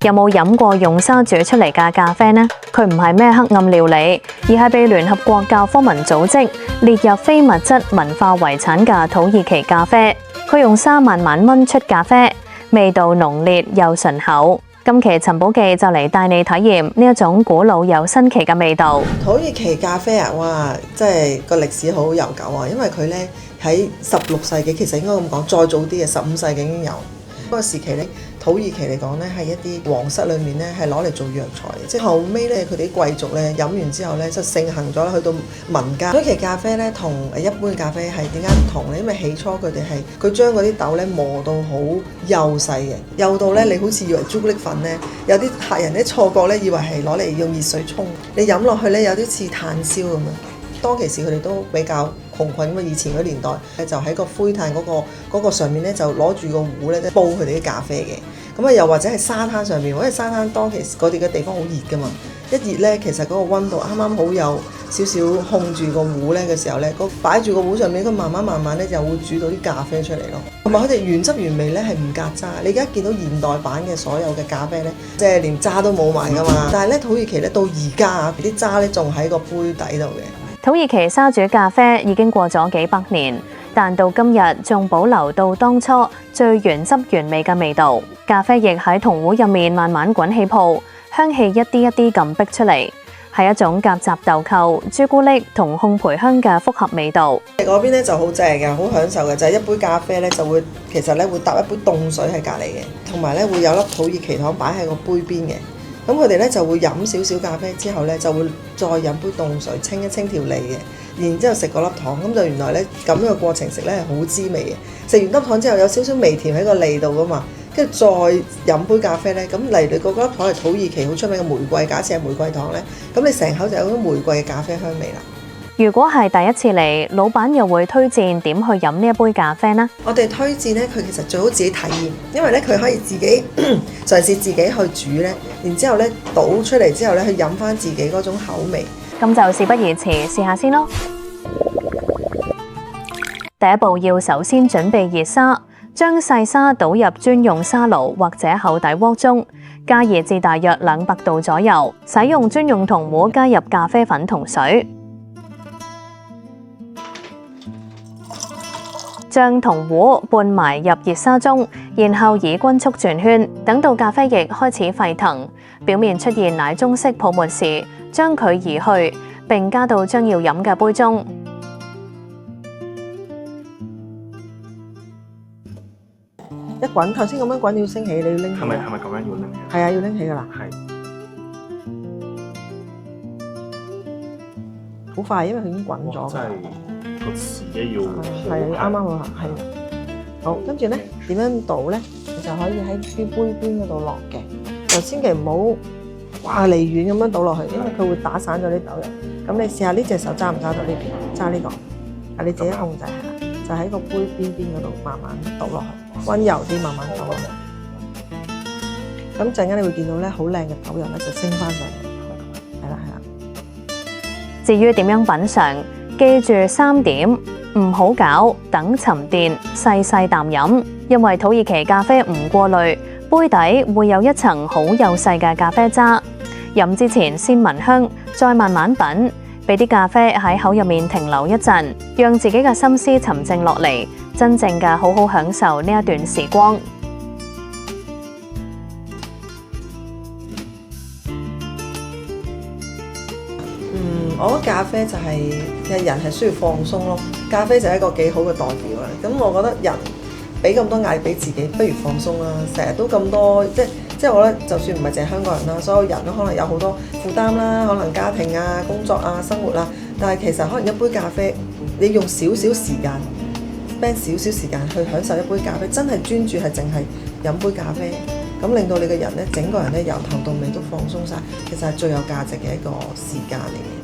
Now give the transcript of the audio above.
有冇飲過用沙煮出嚟嘅咖啡呢？佢唔係咩黑暗料理，而係被聯合國教科文組織列入非物質文化遺產嘅土耳其咖啡。佢用沙慢慢炆出咖啡，味道濃烈又順口。今期陳寶記就嚟帶你體驗呢一種古老又新奇嘅味道。土耳其咖啡啊，哇！真係個歷史好悠久啊，因為佢咧喺16世紀，其實應該咁講，再早啲嘅15世紀已經有。嗰個時期咧，土耳其嚟講咧係一啲皇室裏面咧係攞嚟做藥材嘅，即係後尾咧佢哋啲貴族咧飲完之後咧就盛行咗去到民間。土耳其咖啡咧同一般咖啡係點解唔同咧？因為起初佢哋係佢將嗰啲豆咧磨到好幼細嘅，幼到咧你好似以為朱古力粉咧，有啲客人咧錯覺咧以為係攞嚟用熱水沖，你飲落去咧有啲似炭燒咁樣。當其時佢哋都比較窮困，因為以前嗰年代就喺個灰炭嗰個上面咧就攞住個壺咧煲佢哋啲咖啡嘅。咁啊又或者係沙灘上面，因為沙灘當其時嗰啲嘅地方好熱㗎嘛，一熱咧其實嗰個溫度啱啱好有少少控住個壺咧嘅時候咧，擺住個壺上面，佢慢慢咧就會煮到啲咖啡出嚟咯。同埋佢哋原汁原味咧係唔隔渣。你而家見到現代版嘅所有嘅咖啡咧，即係連渣都冇埋㗎嘛。但係咧土耳其咧到而家啊，啲渣咧仲喺個杯底度嘅。土耳其沙煮咖啡已經過咗幾百年，但到今日仲保留到當初最原汁原味嘅味道。咖啡液喺銅壺入面慢慢滾起泡，香氣一啲一啲咁逼出嚟，係一種夾雜豆蔻、朱古力同烘焙香嘅複合味道。嗰邊咧就好正嘅，好享受嘅，就係一杯咖啡咧就會其實咧會搭一杯凍水喺隔離嘅，同埋咧會有粒土耳其糖擺喺個杯邊嘅。咁佢哋咧就會飲少少咖啡之後咧，就會再飲杯凍水清一清條脷嘅，然之後食嗰粒糖，咁就原來咧咁樣嘅過程食咧係好滋味嘅。食完粒糖之後有少少微甜喺個脷度噶嘛，跟住再飲杯咖啡咧，咁嚟你嗰粒糖係土耳其好出名嘅玫瑰，假設係玫瑰糖咧，咁你成口就有嗰種玫瑰嘅咖啡香味啦。如果係第一次嚟，老闆又會推薦點去飲呢一杯咖啡呢？我哋推薦咧，佢其實最好自己體驗，因為咧佢可以自己嘗試自己去煮咧，然之後咧倒出嚟之後咧去飲翻自己嗰種口味。咁就事不宜遲，試下先咯。第一步要首先準備熱沙，將細沙倒入專用沙爐或者厚底鍋中，加熱至大約200度左右。使用專用銅壺加入咖啡粉同水。將銅壺拌埋入熱沙中，然後以均速轉圈，等到咖啡液開始沸騰，表面出現奶棕色泡沫時，將佢移去，並加到將要飲嘅杯中。一滾，頭先咁樣滾要升起，你要拎起。係咪咁樣要拎起？係啊，要拎起㗎啦。係。好快，因為佢已經滾咗。真係個時機要係啱啱好行，係。好，跟住咧點樣倒咧？你就可以喺啲杯邊嗰度落嘅，就千祈唔好哇離遠咁樣倒落去，因為佢會打散咗啲豆油。咁你試下呢隻手揸唔揸到呢邊？揸呢個，啊你自己控制係啦，就喺個杯邊嗰度慢慢倒落去，溫柔啲慢慢倒落去。咁陣間你會見到咧好靚嘅豆油咧就升翻上嚟，係啦。至於點樣品嚐，記住3點：唔好攪，等沉澱，細細啖飲。因為土耳其咖啡唔過濾，杯底會有一層好幼細嘅咖啡渣。飲之前先聞香，再慢慢品，俾啲咖啡喺口入面停留一陣，讓自己嘅心思沉靜落嚟，真正嘅好好享受呢一段時光。我覺得咖啡就係其實人係需要放鬆咯，咖啡就係一個幾好嘅代表啦。咁我覺得人俾咁多壓力俾自己，不如放鬆啦。成日都咁多，即係我覺得就算唔係淨係香港人啦，所有人都可能有好多負擔啦，可能家庭啊、工作啊、生活啦。但係其實可能一杯咖啡，你用少少時間 spend 少少時間去享受一杯咖啡，真係專注係淨係飲杯咖啡，咁令到你嘅人咧，整個人咧由頭到尾都放鬆晒，其實係最有價值嘅一個時間嚟嘅。